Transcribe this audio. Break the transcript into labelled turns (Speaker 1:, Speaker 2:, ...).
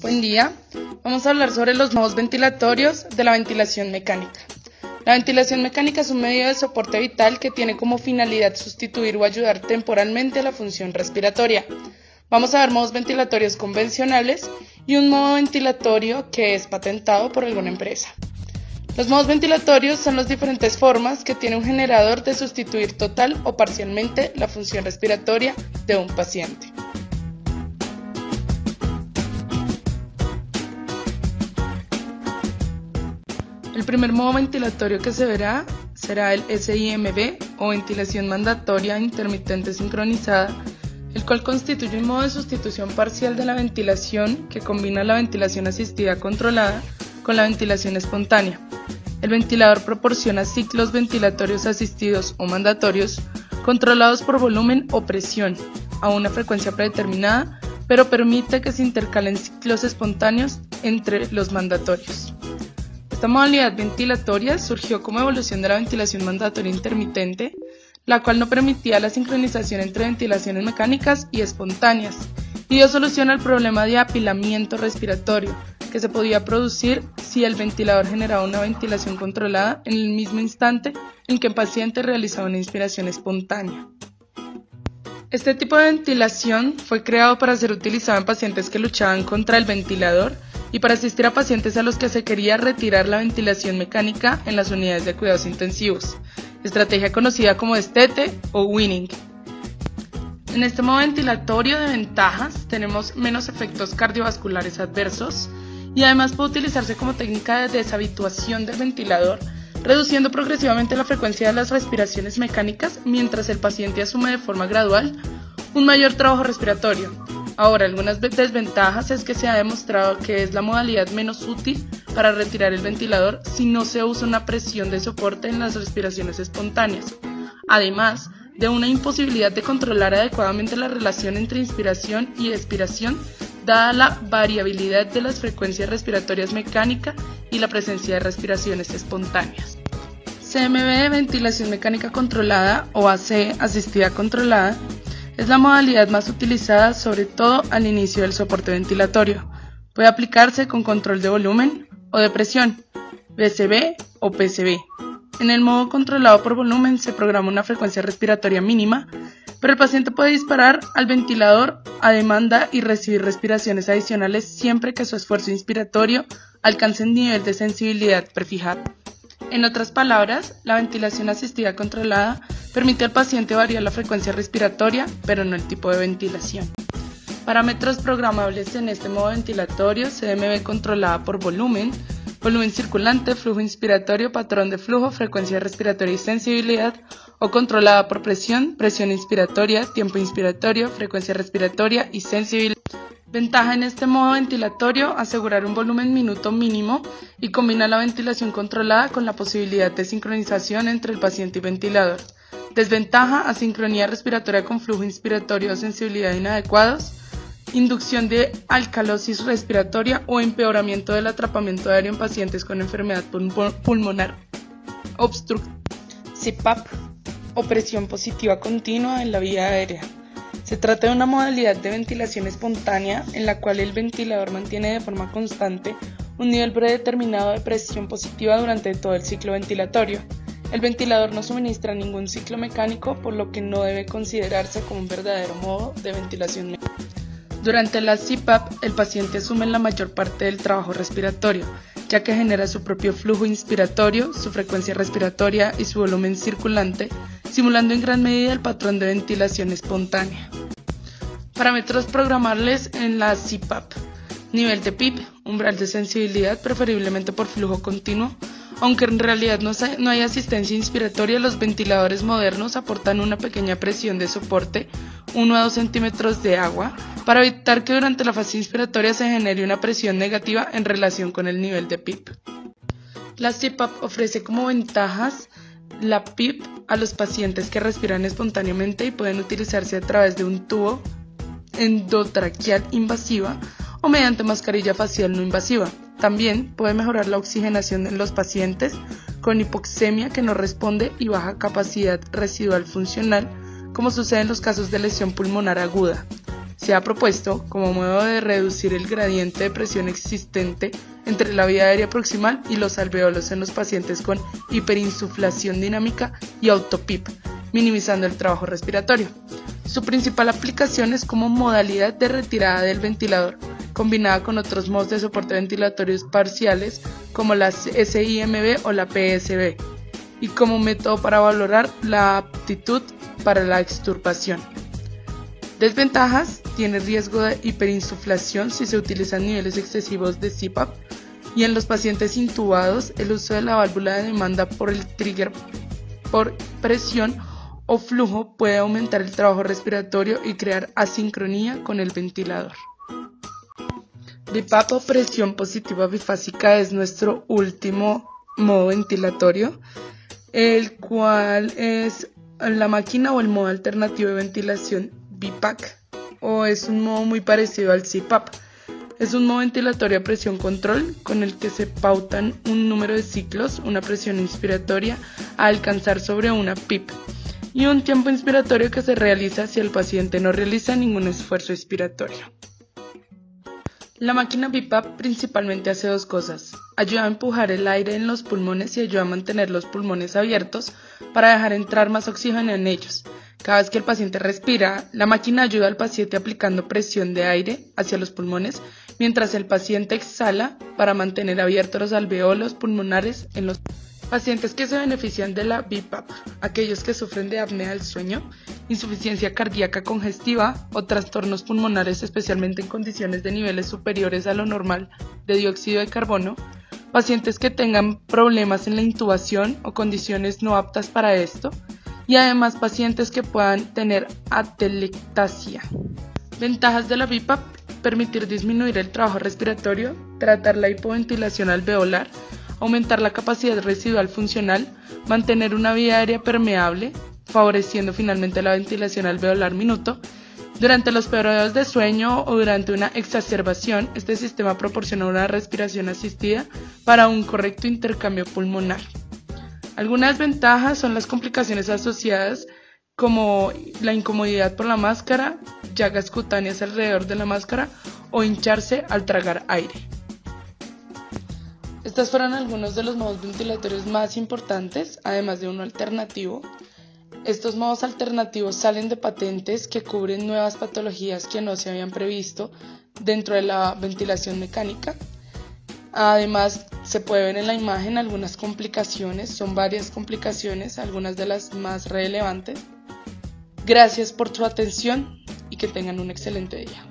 Speaker 1: Buen día, vamos a hablar sobre los modos ventilatorios de la ventilación mecánica. La ventilación mecánica es un medio de soporte vital que tiene como finalidad sustituir o ayudar temporalmente a la función respiratoria. Vamos a ver modos ventilatorios convencionales y un modo ventilatorio que es patentado por alguna empresa. Los modos ventilatorios son las diferentes formas que tiene un generador de sustituir total o parcialmente la función respiratoria de un paciente. El primer modo ventilatorio que se verá será el SIMV o ventilación mandatoria intermitente sincronizada, el cual constituye un modo de sustitución parcial de la ventilación que combina la ventilación asistida controlada con la ventilación espontánea. El ventilador proporciona ciclos ventilatorios asistidos o mandatorios controlados por volumen o presión a una frecuencia predeterminada, pero permite que se intercalen ciclos espontáneos entre los mandatorios. Esta modalidad ventilatoria surgió como evolución de la ventilación mandatoria intermitente, la cual no permitía la sincronización entre ventilaciones mecánicas y espontáneas, y dio solución al problema de apilamiento respiratorio que se podía producir si el ventilador generaba una ventilación controlada en el mismo instante en que el paciente realizaba una inspiración espontánea. Este tipo de ventilación fue creado para ser utilizado en pacientes que luchaban contra el ventilador y para asistir a pacientes a los que se quería retirar la ventilación mecánica en las unidades de cuidados intensivos, estrategia conocida como destete o weaning. En este modo ventilatorio de ventajas tenemos menos efectos cardiovasculares adversos y además puede utilizarse como técnica de deshabituación del ventilador, reduciendo progresivamente la frecuencia de las respiraciones mecánicas mientras el paciente asume de forma gradual un mayor trabajo respiratorio. Ahora, algunas desventajas es que se ha demostrado que es la modalidad menos útil para retirar el ventilador si no se usa una presión de soporte en las respiraciones espontáneas, además de una imposibilidad de controlar adecuadamente la relación entre inspiración y expiración, dada la variabilidad de las frecuencias respiratorias mecánicas y la presencia de respiraciones espontáneas. CMV, ventilación mecánica controlada o AC, asistida controlada, es la modalidad más utilizada sobre todo al inicio del soporte ventilatorio. Puede aplicarse con control de volumen o de presión, VCB o PCB. En el modo controlado por volumen se programa una frecuencia respiratoria mínima, pero el paciente puede disparar al ventilador a demanda y recibir respiraciones adicionales siempre que su esfuerzo inspiratorio alcance un nivel de sensibilidad prefijado. En otras palabras, la ventilación asistida controlada permite al paciente variar la frecuencia respiratoria, pero no el tipo de ventilación. Parámetros programables en este modo ventilatorio: CMV controlada por volumen, volumen circulante, flujo inspiratorio, patrón de flujo, frecuencia respiratoria y sensibilidad, o controlada por presión, presión inspiratoria, tiempo inspiratorio, frecuencia respiratoria y sensibilidad. Ventaja en este modo ventilatorio: asegurar un volumen minuto mínimo y combina la ventilación controlada con la posibilidad de sincronización entre el paciente y ventilador. Desventaja: asincronía respiratoria con flujo inspiratorio o sensibilidad inadecuados, inducción de alcalosis respiratoria o empeoramiento del atrapamiento aéreo en pacientes con enfermedad pulmonar obstructiva, CPAP o presión positiva continua en la vía aérea. Se trata de una modalidad de ventilación espontánea en la cual el ventilador mantiene de forma constante un nivel predeterminado de presión positiva durante todo el ciclo ventilatorio. El ventilador no suministra ningún ciclo mecánico, por lo que no debe considerarse como un verdadero modo de ventilación mecánica. Durante la CPAP, el paciente asume la mayor parte del trabajo respiratorio, ya que genera su propio flujo inspiratorio, su frecuencia respiratoria y su volumen circulante, simulando en gran medida el patrón de ventilación espontánea. Parámetros programables en la CPAP: nivel de PIP, umbral de sensibilidad, preferiblemente por flujo continuo. Aunque en realidad no hay asistencia inspiratoria, los ventiladores modernos aportan una pequeña presión de soporte, 1 a 2 centímetros de agua, para evitar que durante la fase inspiratoria se genere una presión negativa en relación con el nivel de PIP. La CPAP ofrece como ventajas la PIP a los pacientes que respiran espontáneamente y pueden utilizarse a través de un tubo endotraqueal invasiva o mediante mascarilla facial no invasiva. También puede mejorar la oxigenación en los pacientes con hipoxemia que no responde y baja capacidad residual funcional, como sucede en los casos de lesión pulmonar aguda. Se ha propuesto como modo de reducir el gradiente de presión existente entre la vía aérea proximal y los alveolos en los pacientes con hiperinsuflación dinámica y auto-PIP, minimizando el trabajo respiratorio. Su principal aplicación es como modalidad de retirada del ventilador, combinada con otros modos de soporte ventilatorios parciales como la SIMV o la PSV, y como método para valorar la aptitud para la exturbación. Desventajas: tiene riesgo de hiperinsuflación si se utilizan niveles excesivos de CPAP, y en los pacientes intubados el uso de la válvula de demanda por el trigger por presión o flujo puede aumentar el trabajo respiratorio y crear asincronía con el ventilador. BiPAP o presión positiva bifásica es nuestro último modo ventilatorio, el cual es la máquina o el modo alternativo de ventilación BiPAC, o es un modo muy parecido al CPAP. Es un modo ventilatorio a presión control con el que se pautan un número de ciclos, una presión inspiratoria a alcanzar sobre una PIP y un tiempo inspiratorio que se realiza si el paciente no realiza ningún esfuerzo expiratorio. La máquina BiPAP principalmente hace dos cosas: ayuda a empujar el aire en los pulmones y ayuda a mantener los pulmones abiertos para dejar entrar más oxígeno en ellos. Cada vez que el paciente respira, la máquina ayuda al paciente aplicando presión de aire hacia los pulmones, mientras el paciente exhala para mantener abiertos los alveolos pulmonares en los pacientes que se benefician de la BiPAP: aquellos que sufren de apnea del sueño, insuficiencia cardíaca congestiva o trastornos pulmonares, especialmente en condiciones de niveles superiores a lo normal de dióxido de carbono, pacientes que tengan problemas en la intubación o condiciones no aptas para esto, y además pacientes que puedan tener atelectasia. Ventajas de la BiPAP: permitir disminuir el trabajo respiratorio, tratar la hipoventilación alveolar, aumentar la capacidad residual funcional, mantener una vía aérea permeable, favoreciendo finalmente la ventilación alveolar minuto. Durante los periodos de sueño o durante una exacerbación, este sistema proporciona una respiración asistida para un correcto intercambio pulmonar. Algunas ventajas son las complicaciones asociadas, como la incomodidad por la máscara, llagas cutáneas alrededor de la máscara o hincharse al tragar aire. Estos fueron algunos de los modos ventilatorios más importantes, además de uno alternativo. Estos modos alternativos salen de patentes que cubren nuevas patologías que no se habían previsto dentro de la ventilación mecánica. Además, se puede ver en la imagen algunas complicaciones, son varias complicaciones, algunas de las más relevantes. Gracias por su atención y que tengan un excelente día.